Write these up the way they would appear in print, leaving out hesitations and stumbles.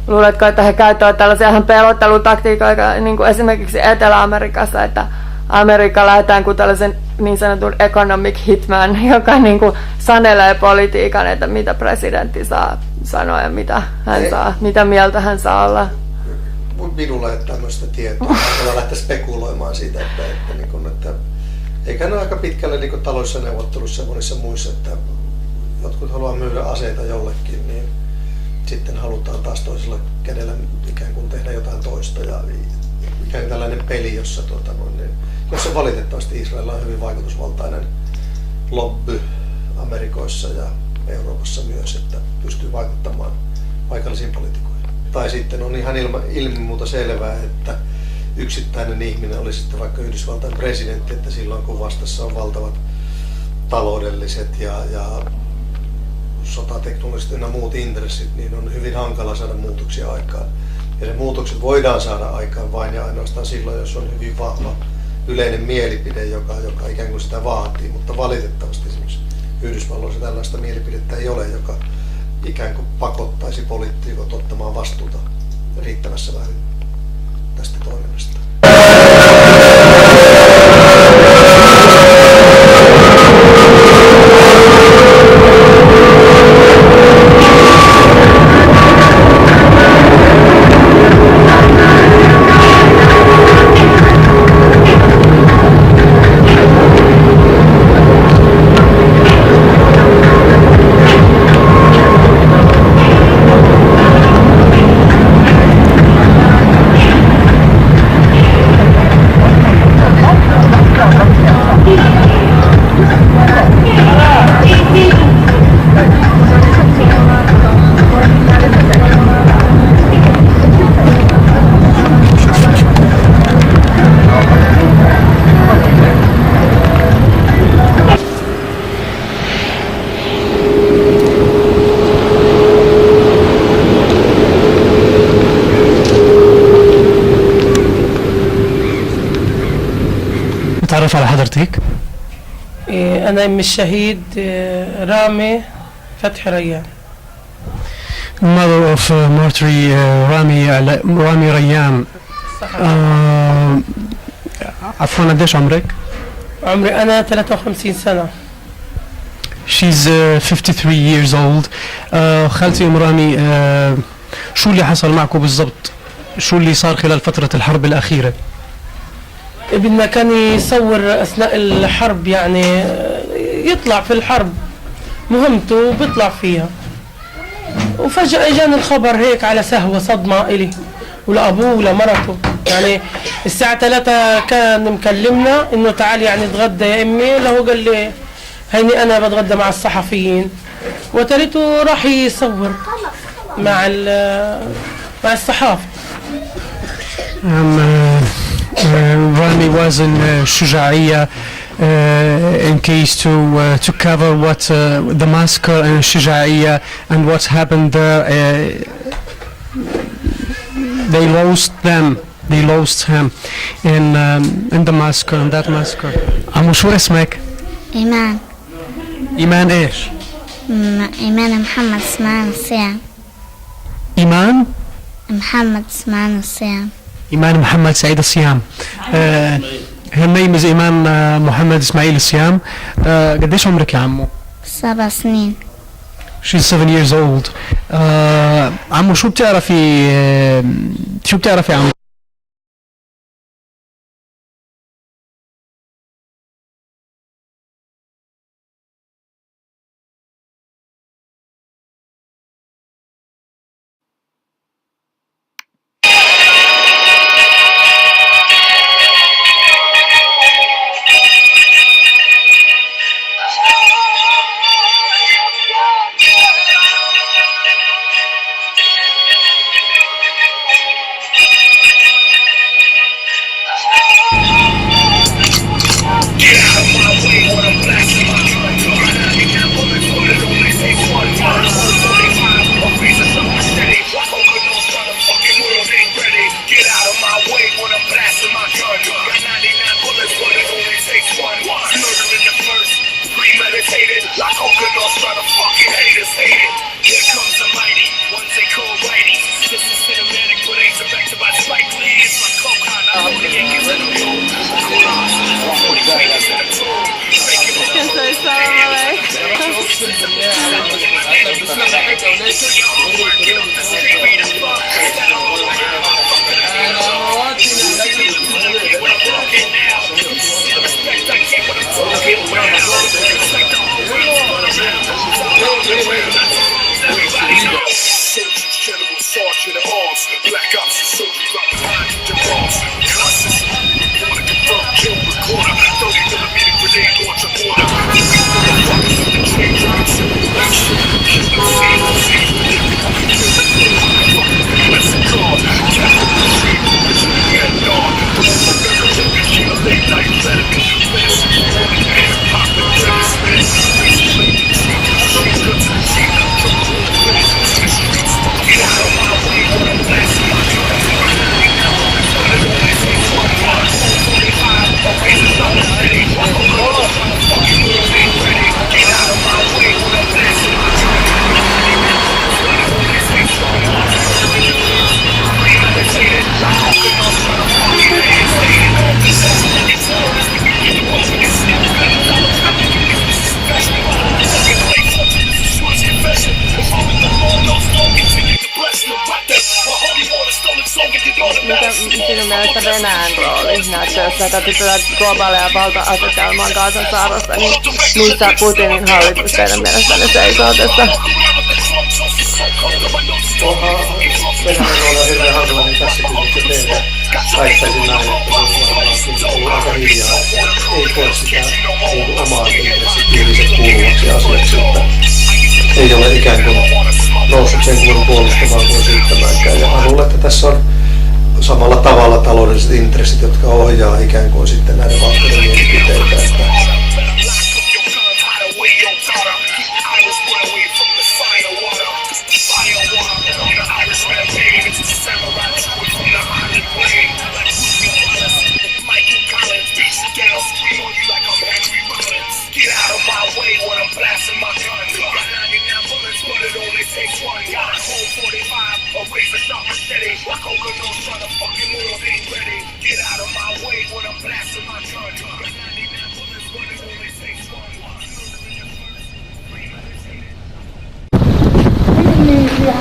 luuletko, että he käyttävät tällaisia pelottelutaktiikoita niin kuin esimerkiksi Etelä-Amerikassa, että Amerikka lähdetään kuin tällaisen niin sanotun economic hitman, joka niin kuin sanelee politiikan, että mitä presidentti saa sanoa ja mitä mieltä hän saa olla. Minulla ei ole tämmöistä tietoa. Mä lähteä spekuloimaan siitä, että eikä ne aika pitkälle niin taloudellisissa neuvotteluissa ja monissa muissa, että jotkut haluaa myydä aseita jollekin, niin sitten halutaan taas toisella kädellä ikään kuin tehdä jotain toista. Ja ikään kuin tällainen peli, jossa valitettavasti Israel on hyvin vaikutusvaltainen lobby Amerikoissa ja Euroopassa myös, että pystyy vaikuttamaan paikallisiin poliitikoihin. Tai sitten on ihan ilman muuta selvää, että yksittäinen ihminen oli sitten vaikka Yhdysvaltain presidentti, että silloin kun vastassa on valtavat taloudelliset ja sotateknologiset ja muut intressit, niin on hyvin hankala saada muutoksia aikaan. Ja ne muutokset voidaan saada aikaan vain ja ainoastaan silloin, jos on hyvin vahva yleinen mielipide, joka ikään kuin sitä vaatii, mutta valitettavasti esimerkiksi Yhdysvalloissa tällaista mielipidettä ei ole, joka ikään kuin pakottaisi poliitikot ottamaan vastuuta riittävässä määrin tästä toiminnasta. تعرف على حضرتك؟ أنا أم الشهيد رامي فتحي ريان. Mother of martyr رامي ريان. عفوا قديش عمرك؟ عمري أنا 53 سنة. She's 53 years old. خالتي أم رامي، شو اللي حصل معكم بالضبط؟ شو اللي صار خلال فترة الحرب الأخيرة؟ ابننا كان يصور أثناء الحرب، يعني يطلع في الحرب مهمته وبيطلع فيها، وفجأة اجاني الخبر هيك على سهوة صدمة إلي ولأبوه ولمرته. يعني الساعة 3 كان مكلمنا إنه تعال يعني اتغدى يا أمي، له قال لي هيني أنا بتغدى مع الصحفيين، وتريته راح يصور مع الصحافة. Rami was in Shuja'iyya in case to cover what the massacre in Shuja'iyya and what happened there. They lost him in the massacre, in that massacre. عمو شو اسمك؟ إيمان. إيمان إيش؟ إيمان محمد اسماعيل الصيام. إيمان؟ محمد اسماعيل الصيام. إيمان محمد سعيد الصيام. Her name is إيمان محمد إسماعيل الصيام. قديش عمرك يا عمو؟ 7 سنين. She's 7 years old. عمو شو بتعرفي عمو؟ General Sergeant at arms, black ops and soldiers right behind your boss. Constantly reporter, confirmed kill recorder, 30mm grenade launcher order. Train drops, black shit, kill the scene, lesson card, get dawn. Late night, let it be fast. Pop and break, spin, Mikä sinun mielestä Venäjän rooli näyttössä, että tätä globaalia valta-asetelmaa Gazan saarrossa, niin missä Putinin hallitus teidän mielestänne seisoo tässä? Venäjän rooli on hirveän hankala, niin tässä kysymyksessä väittäisin näin, että se on ollut aika hiljaa, että ei koe sitä niin omaa intressipiiriset kuuluvaksi asiaksi, että ei ole ikään kuin noussut sen kuin puolustamaan kuin syyttämäänkään. Ja mä luulen, että tässä on samalla tavalla taloudelliset intressit, jotka ohjaa ikään kuin sitten näiden valtioiden mielipiteitä. Että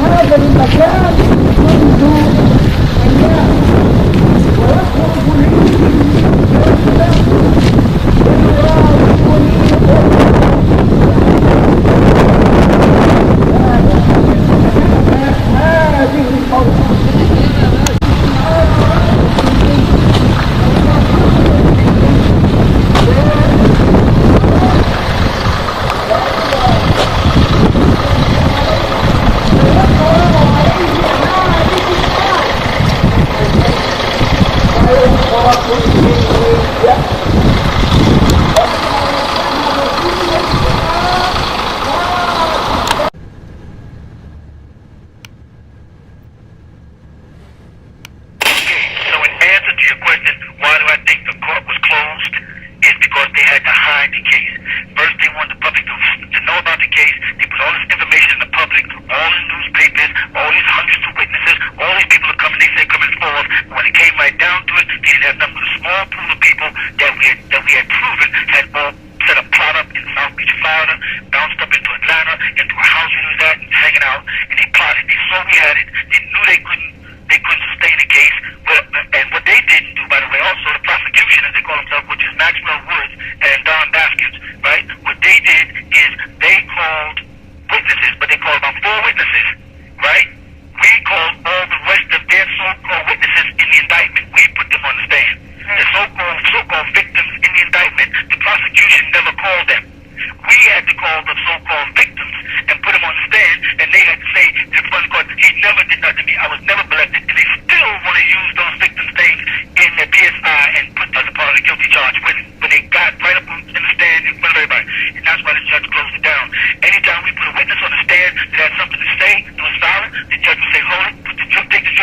هذا المكان منذ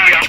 أيام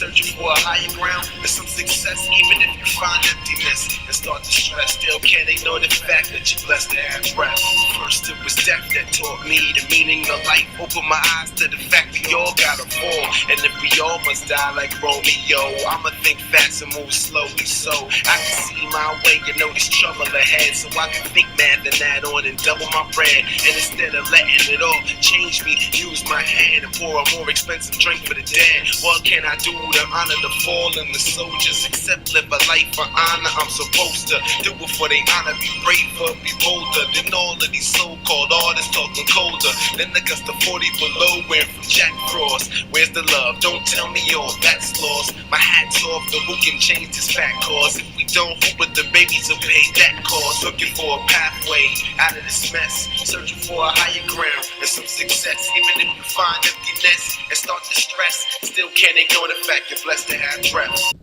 searching for a higher ground or some success, even if you find emptiness. and start to stress. Still can't ignore the fact that you're blessed to have breath. First it was death that taught me the meaning of life. Opened my eyes to the fact we all gotta fall, and if we all must die like Romeo, I'ma think fast and move slowly so I can see my way and know there's trouble ahead. So I can think math and add on and double my bread. And instead of letting it all change me, use my hand and pour a more expensive drink for the dead. What can I do to honor the fallen, the soldiers? Except live a life for honor. I'm supposed to do it for they honor. Be braver, be bolder than all of these so-called artists talking colder than the gust of 40 below. Where from Jack Frost, where's the love? Don't tell me all that's lost. My hat's off to who can change this fat cause. If we don't, who but the babies will pay that cost? Looking for a pathway out of this mess, searching for a higher ground and some success. Even if you find emptiness and start to stress, still can't ignore the fact you're blessed to have breath.